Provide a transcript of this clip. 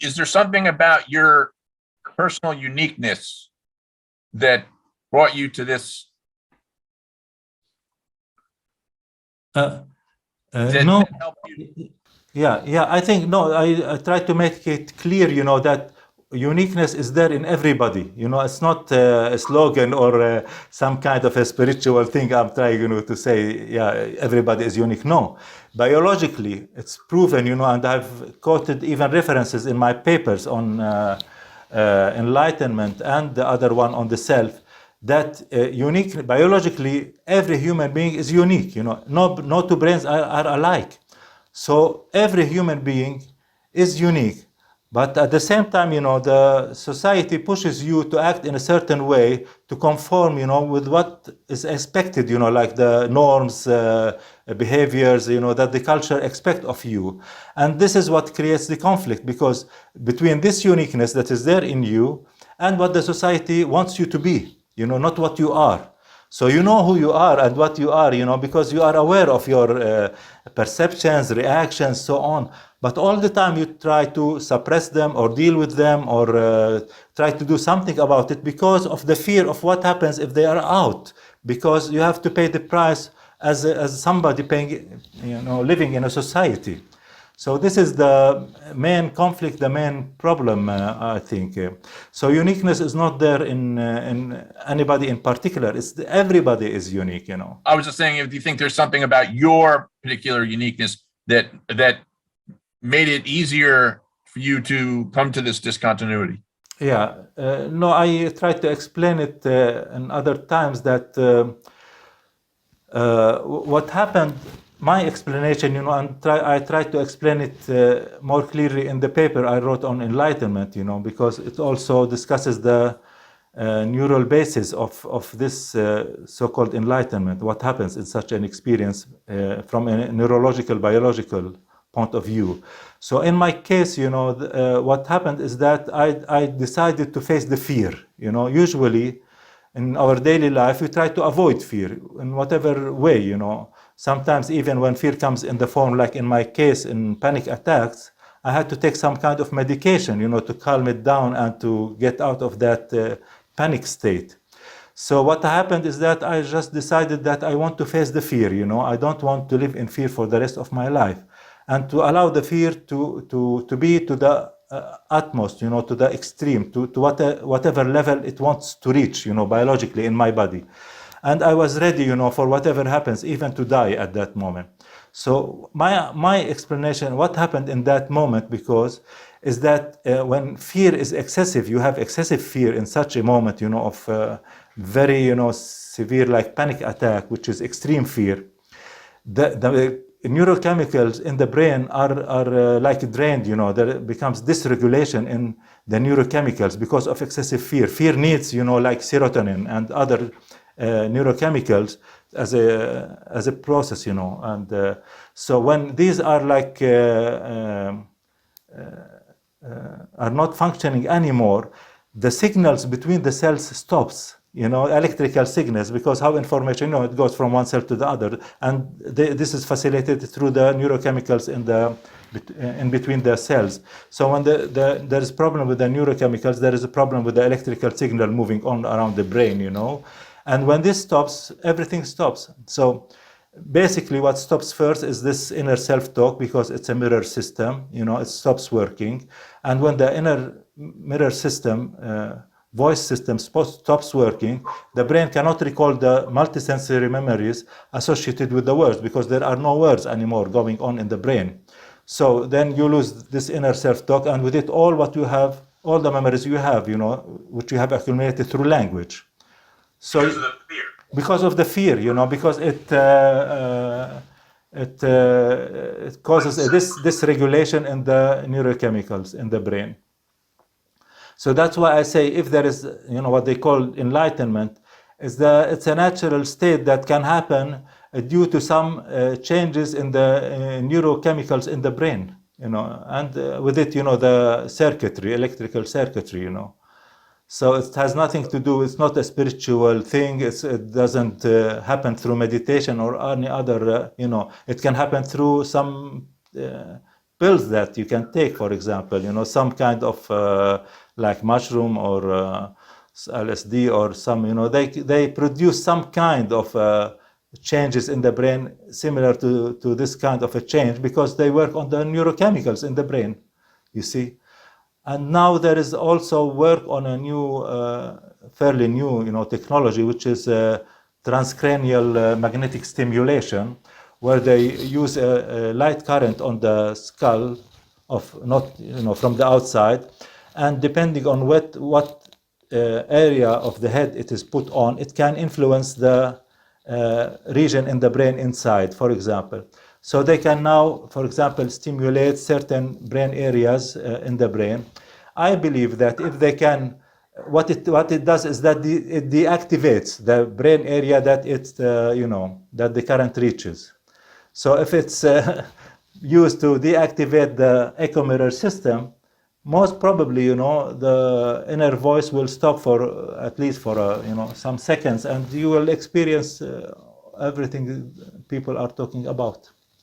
is there something about your personal uniqueness that brought you to this? No. That helped you? Yeah. I think no. I try to make it clear, that uniqueness is there in everybody. It's not a slogan or some kind of a spiritual thing. I'm trying, to say, yeah, everybody is unique. No, biologically, it's proven, and I've quoted even references in my papers on enlightenment and the other one on the self. That unique biologically, every human being is unique. No two brains are alike. So every human being is unique, but at the same time, the society pushes you to act in a certain way to conform, with what is expected, like the norms, behaviors, that the culture expect of you. And this is what creates the conflict, because between this uniqueness that is there in you and what the society wants you to be, not what you are. So you know who you are and what you are, because you are aware of your perceptions, reactions, so on. But all the time you try to suppress them or deal with them or try to do something about it because of the fear of what happens if they are out. Because you have to pay the price as somebody paying, living in a society. So this is the main conflict, the main problem, I think. So uniqueness is not there in anybody in particular. It's everybody is unique, I was just saying, if you think there's something about your particular uniqueness that made it easier for you to come to this discontinuity. Yeah, no, I tried to explain it in other times that what happened. My explanation, and I tried to explain it more clearly in the paper I wrote on enlightenment, because it also discusses the neural basis of this so-called enlightenment, what happens in such an experience from a neurological, biological point of view. So in my case, what happened is that I decided to face the fear. Usually in our daily life, we try to avoid fear in whatever way, Sometimes even when fear comes in the form, like in my case, in panic attacks, I had to take some kind of medication, to calm it down and to get out of that panic state. So what happened is that I just decided that I want to face the fear, I don't want to live in fear for the rest of my life. And to allow the fear to be to the utmost, to the extreme, to whatever level it wants to reach, biologically in my body. And I was ready, for whatever happens, even to die at that moment. So my explanation, what happened in that moment, because is that when fear is excessive, you have excessive fear in such a moment, of very, severe like panic attack, which is extreme fear. The neurochemicals in the brain are like drained, there becomes dysregulation in the neurochemicals because of excessive fear. Fear needs, like serotonin and other neurochemicals as a process, and so when these are like are not functioning anymore, the signals between the cells stops, electrical signals, because how information, it goes from one cell to the other, and this is facilitated through the neurochemicals in between the cells. So when there is a problem with the neurochemicals, there is a problem with the electrical signal moving on around the brain, And when this stops, everything stops. So basically what stops first is this inner self-talk, because it's a mirror system, it stops working. And when the inner mirror system, voice system stops working, the brain cannot recall the multisensory memories associated with the words, because there are no words anymore going on in the brain. So then you lose this inner self-talk, and with it all what you have, all the memories you have, which you have accumulated through language. So because of the fear. Because of the fear, because it causes a dysregulation in the neurochemicals in the brain. So that's why I say, if there is, what they call enlightenment, it's a natural state that can happen due to some changes in the neurochemicals in the brain, and with it, the circuitry, electrical circuitry, So it has nothing to do, it's not a spiritual thing, it doesn't happen through meditation or any other, it can happen through some pills that you can take, for example, some kind of like mushroom or LSD or some, they produce some kind of changes in the brain similar to this kind of a change because they work on the neurochemicals in the brain, you see. And now there is also work on a new, fairly new, technology, which is transcranial magnetic stimulation, where they use a light current on the skull of not, from the outside, and depending on what area of the head it is put on, it can influence the region in the brain inside, for example. So they can now, for example, stimulate certain brain areas in the brain. I believe that if they can, what it does is that it deactivates the brain area that that the current reaches. So if it's used to deactivate the echo mirror system, most probably, the inner voice will stop for at least for some seconds, and you will experience everything people are talking about.